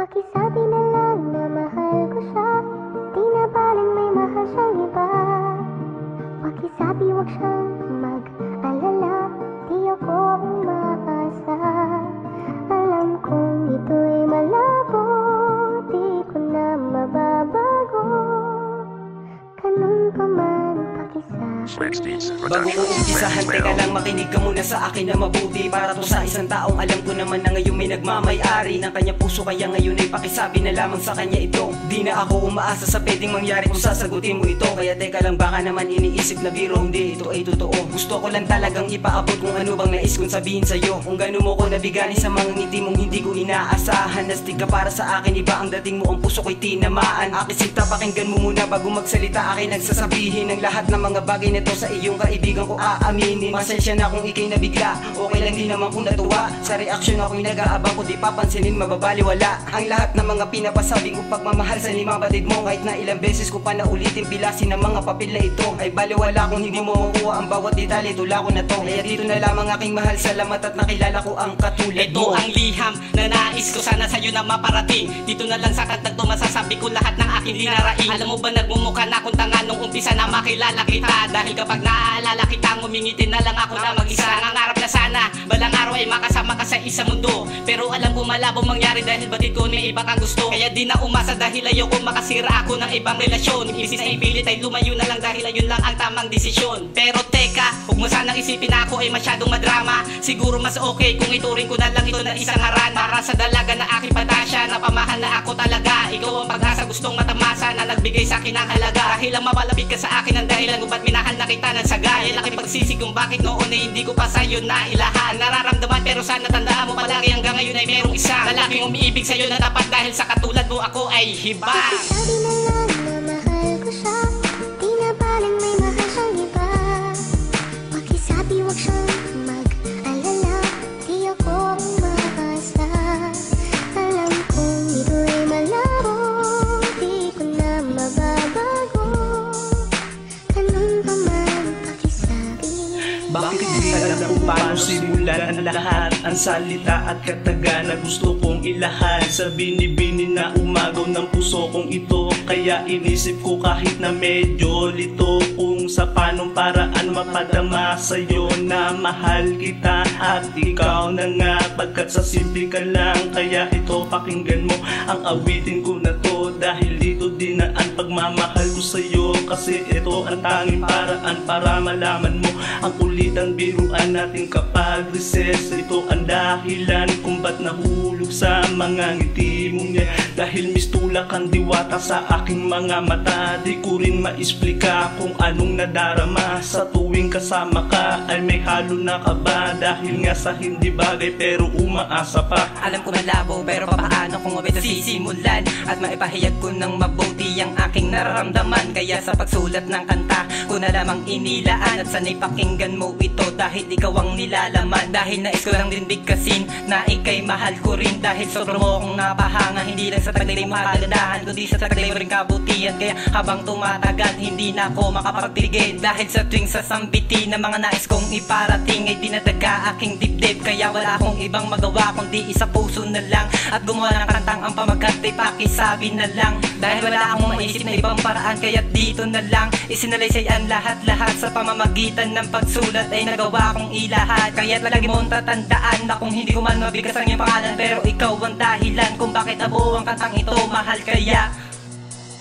Pakisabi na lang na mahal ko siya, di na baling may mahal siyang iba. Pakisabi wag siyang mag-alala, di ako umaasa. Alam kong ito'y malabo, di ko na mababago. Ganun pa man pakisabi. Bago ko umpisahan, teka lang, makinig ka muna sa akin na mabuti. Para to sa isang taong alam ko naman na ngayon may nagmamay-ari ng kanya puso, kaya ngayon ay pakisabi na lamang sa kanya ito. Di na ako umaasa sa pwedeng mangyari kung sasagutin mo ito. Kaya teka lang, baka naman iniisip na biro, hindi ito ay totoo. Gusto ko lang talagang ipaabot kung ano bang nais kong sabihin sa'yo. Kung gano'n mo ko nabigani sa mga ngiti mong hindi ko inaasahan. Nastig ka para sa akin, iba ang dating mo, ang puso ko'y tinamaan. Aking sinta, pakinggan mo muna bago magsalita. Akin nagsasabihin ng lahat ng mga bagay na to sa iyong kaibigan ko aaminin. Pasensya na kung ikay nabigla, okay lang din naman kung natuwa. Sa reaksyon ako'y nag-aabang, kung di papansinin mababaliwala ang lahat ng mga pinapasabing kong pagmamahal sa limang batid mo. Kahit na ilang beses ko pa naulitin, pilasin ng mga papel na ito ay baliwala kung hindi mo makuha ang bawat detalye. Tula ko na to, kaya dito na lamang aking mahal. Salamat at nakilala ko ang katulad mo. Ito ang liham na nais ko sana sa'yo na maparating. Dito na lang sa kantag to masasabi ko lahat ng aking dinaraing. Alam mo ba nagmumukha na akong tanga nung umpisa na makilala kita. Dahil kapag naaalala kita, ngumingitin na lang ako na mag-isa. Nangangarap na sana balang araw ay makasama ka sa isang mundo, pero alam ko malabo mangyari dahil batid ko may iba kang gusto. Kaya di na umasa dahil ayoko makasira ako ng ibang relasyon. Imbis na ipilit ay lumayo na lang dahil ayun lang ang tamang desisyon. Pero teka, huwag mo sanang isipin na ako ay masyadong madrama. Siguro mas okay kung ituring ko na lang ito na isang harana. Para sa dalaga na aking patasya, na pamahal na ako talaga. Ikaw ang pag-asa gustong matamasa, na nagbigay sa akin ng halaga. Dahil lang mapalapit ka sa akin ang dahilan kung ba't minahal na kita ng saga. Ay laki pagsisi kung bakit noon ay hindi ko pa sa'yo nailahan. Nararamdaman pero sana tandaan mo palagi hanggang ngayon ay merong isa lalaking umiibig sa'yo na tapat, dahil sa katulad mo ako ay hibang. Pakisabi na lang na mahal ko siya, di na baling may mahal siyang iba. Pakisabi wag siyang mag-alala, di ako umaasa. Alam kong ito'y malabo, di ko na mababago. Ganun pa man pakisabi. Bakit di alam kung paano simulan ang lahat? Ang salita at kataga na gusto kong ilahad sa binibini na umagaw ng puso kong ito. Kaya inisip ko kahit na medyo lito, kung sa panong paraan mapadama sa'yo na mahal kita at ikaw na nga. Pagkat sa simple ka lang, kaya ito pakinggan mo ang awitin ko na to. Dahil dito din na ang pagmamahal ko sa'yo, kasi ito ang tanging paraan para malaman mo ang kulitang biruan natin kapag recess. Ito ang dahilan kung ba't nahulog sa mga ngiti mong yan. Dahil mistulak ang diwata sa aking mga mata, di ko rin maisplika kung anong nadarama. Sa tuwing kasama ka ay may halo na kaba, dahil nga sa hindi bagay pero umaasa pa. Alam ko malabo pero papaano kung mabit sisimulan at maipahayag ko ng mabuti ang aking nararamdaman. Kaya sa pagsulat ng kanta ko na lamang inilaan at sanay pakinggan mo ito dahil ikaw ang nilalaman. Dahil nais ko lang din bigkasin na ikay mahal ko rin, dahil sobrang mo akong napahanga. Hindi lang sa taglay mo kagandahan kundi sa taglay mo rin kabutihan. Kaya habang tumatagal hindi na ako makapagpigil, dahil sa tuwing sasambiti na mga nais kong iparating ay dinadaga aking dibdib. Kaya wala akong ibang magawa kundi isa puso na lang at gumawa ng kantang ang pamagat ay pakisabi na lang. Dahil wala akong maisip na ibang paraan, kaya dito na lang isinalaysay ang lahat-lahat. Sa pamamagitan ng pagsulat ay nagawa kong ilahat. Kaya't lagi mong tatandaan na kung hindi ko man mabigas ang iyong pangalan, pero ikaw ang dahilan kung bakit abuo ang kantang ito, mahal kaya.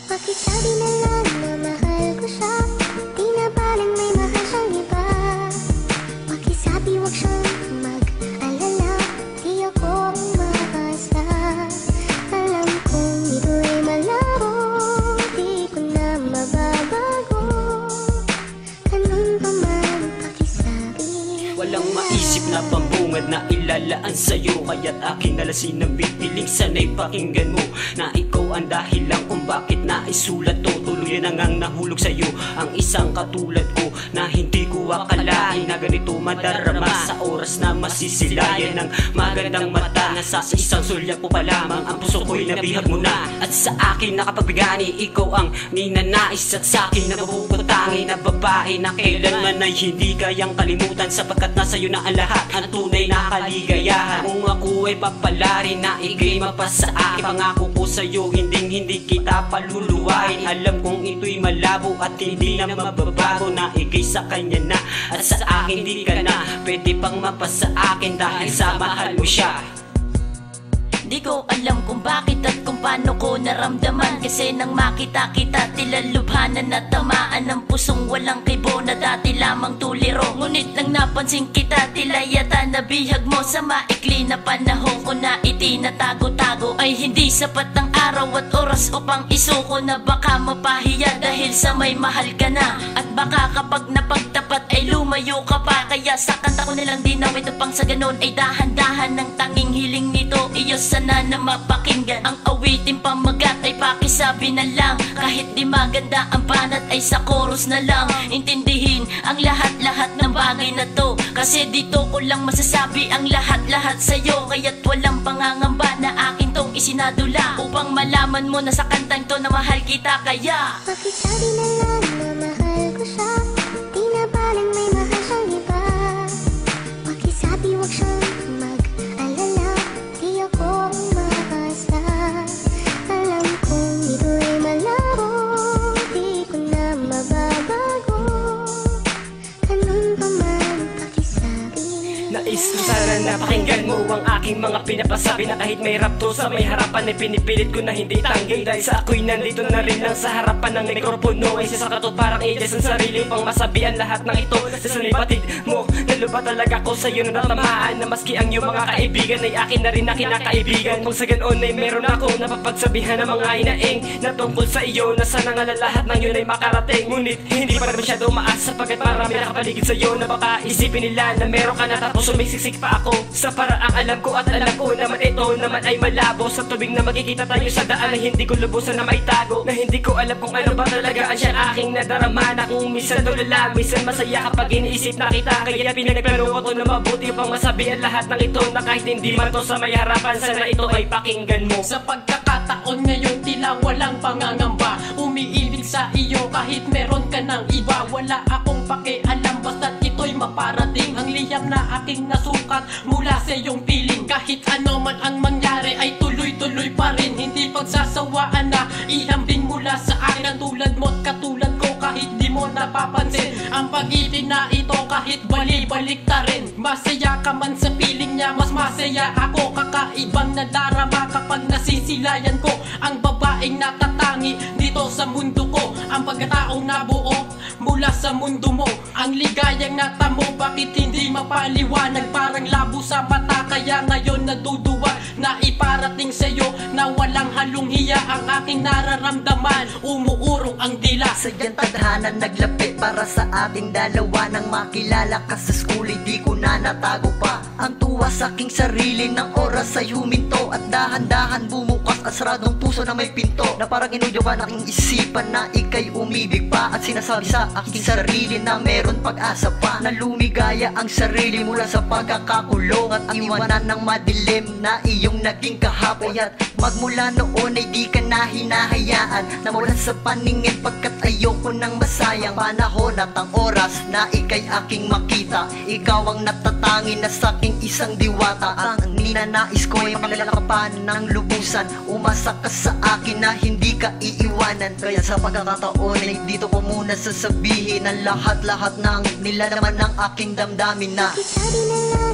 Pakisabi na lang na mahal ko siya, di na baling may mahal siyang iba. Pakisabi wag siyang mag-alala, di ako umaasa. Alam kong ito'y malabo, di ko na mababago. Ganun pa man pakisabi. Walang maisip na pambungad na ilalaan sa'yo, kaya't aking nalasin ng bibiling sanay pakinggan mo na ikaw ang dahilan kung bakit naisulat to. tuluyan nang nahulog sa'yo ang isang katulad ko na hindi ko akalain na ganito madarama sa oras na masisilayan ng magandang mata na sa isang sulya po pa lamang ang puso ko'y nabihag mo na. At sa akin nakapagbigani, ikaw ang ninanais at sa akin na mabubutangi na babae na kailanman ay hindi kayang kalimutan, sapagkat nasa iyo na ang lahat, ang tunay na kaligayahan. Kung ako ay papalari na ikay mapasa akin, pangako ko sa'yo hindi kita paluluwain. Alam kong ito'y malabo at hindi na mababago na ikay sa kanya na at sa akin di ka na pwede pang mapasa akin dahil sa mahal mo siya. Di ko alam kung bakit at kung paano ko naramdaman, kasi nang makita kita tila lubhanan na tamaan ng pusong walang kibo na dati lamang tuliro. Ngunit nang napansin kita tila yata nabihag mo sa maikli na panahon ko na itinatago-tago. Ay hindi sapat ang araw at oras upang isuko na baka mapahiya dahil sa may mahal ka na. At baka kapag napagtapat ay lumayo ka pa, kaya sa kanta ko nilang dinawit upang sa ganon ay dahan-dahan ng tanging hiling nito iyo sana na mapakinggan. Ang awiting pamagat ay pakisabi na lang, kahit di maganda ang banat ay sa chorus na lang. Intindihin ang lahat-lahat ng bagay na to, kasi dito ko lang masasabi ang lahat-lahat sa'yo. Kaya't walang pangangamba na akin tong isinadula upang malaman mo na sa kantang to na mahal kita. Kaya Pakisabi na lang na mahal ko siya, di na baling may mahal siyang iba. Pakisabi wag siyang mag-alala, di ako umaasa. Alam kong ito'y malabo, di ko na mababago. Ganun pa man pakisabi. Nais ko sana na pakinggan mo ang aking mga pinapasabi, na kahit may rapto sa may harapan ay pinipilit ko na hindi tanggay, dahil sa ako'y nandito na rin lang sa harapan ng mikropono. Ay sasakatot parang ages ang sarili pang masabihan lahat ng ito. Sa sunibatid mo, naluba talaga ko sa'yo na natamaan, na maski ang iyong mga kaibigan ay akin na rin na kinakaibigan. Kung sa ganon ay meron ako napapagsabihan ng mga inaing na tungkol sa iyo, na sana nga lahat ng yun ay makarating. Ngunit hindi pa rin masyado maas, sapagkat marami nakapaligid sa'yo na baka isipin nila na meron ka na tapos sumisiksik pa ako. Sa paraang alam ko at alam ko naman ito naman ay malabo, sa tubig na magkikita tayo sa daan na hindi ko lubusan na maitago, na hindi ko alam kung ano ba talaga ang siyang aking nadarama, na kung minsan tulala, minsan masaya kapag iniisip na kita. Kaya pinagplano ko na mabuti upang masabi ang lahat ng ito, na kahit hindi man to sa may harapan, sana ito ay pakinggan mo. Sa pagkakataon ngayon tila walang pangangamba, umiibig sa iyo kahit meron ka ng iba. Wala akong pakialam basta't ito'y maparating, ang liyam na aking nasukat mula sa iyong piling. Kahit ano man ang mangyari ay tuloy-tuloy pa rin, hindi pagsasawaan na ihambing mula sa akin ang tulad mo't katulad ko. Kahit di mo napapansin ang pag-ibig na ito, kahit bali-balik ta rin. Masaya ka man sa piling niya, mas masaya ako. Kakaibang nadarama kapag nasisilayan ko ang babaeng natatangi dito sa mundo ko, ang pagkataong nabuo mula sa mundo mo. Ang ligayang natamo, bakit hindi mapaliwanag? Parang labo sa mata, kaya ngayon naduduwag na iparating sa'yo na walang halong hiya ang aking nararamdaman. Umuurong ang dila Sa iyang tadhana naglapit para sa ating dalawa. Nang makilala ka sa school ay di ko na natago pa ang tuwa sa aking sarili. Ng oras ay huminto at dahan-dahan bumukas ang saradong puso na may pinto, na parang inudyukan aking isipan na ikay umibig pa, at sinasabi sa aking sarili na meron pag-asa pa, na lumigaya ang sarili mula sa pagkakakulong at ang iwanan ng madilim na iyong naging kahapon. At magmula noon ay di ka na hinahayaan na mula sa paningin, pagkat ayoko nang masayang panahon at ang oras na ikay aking makita. Ikaw ang natatangi na sa aking isang diwata, at ang ninanais ko ay makalakapan ng lubusan. Umasa ka sa akin na hindi ka iiwanan, kaya sa pagkakataon ay dito ko muna sasabihin ang lahat-lahat ng nilalaman ng aking damdamin na Pakisabi na lang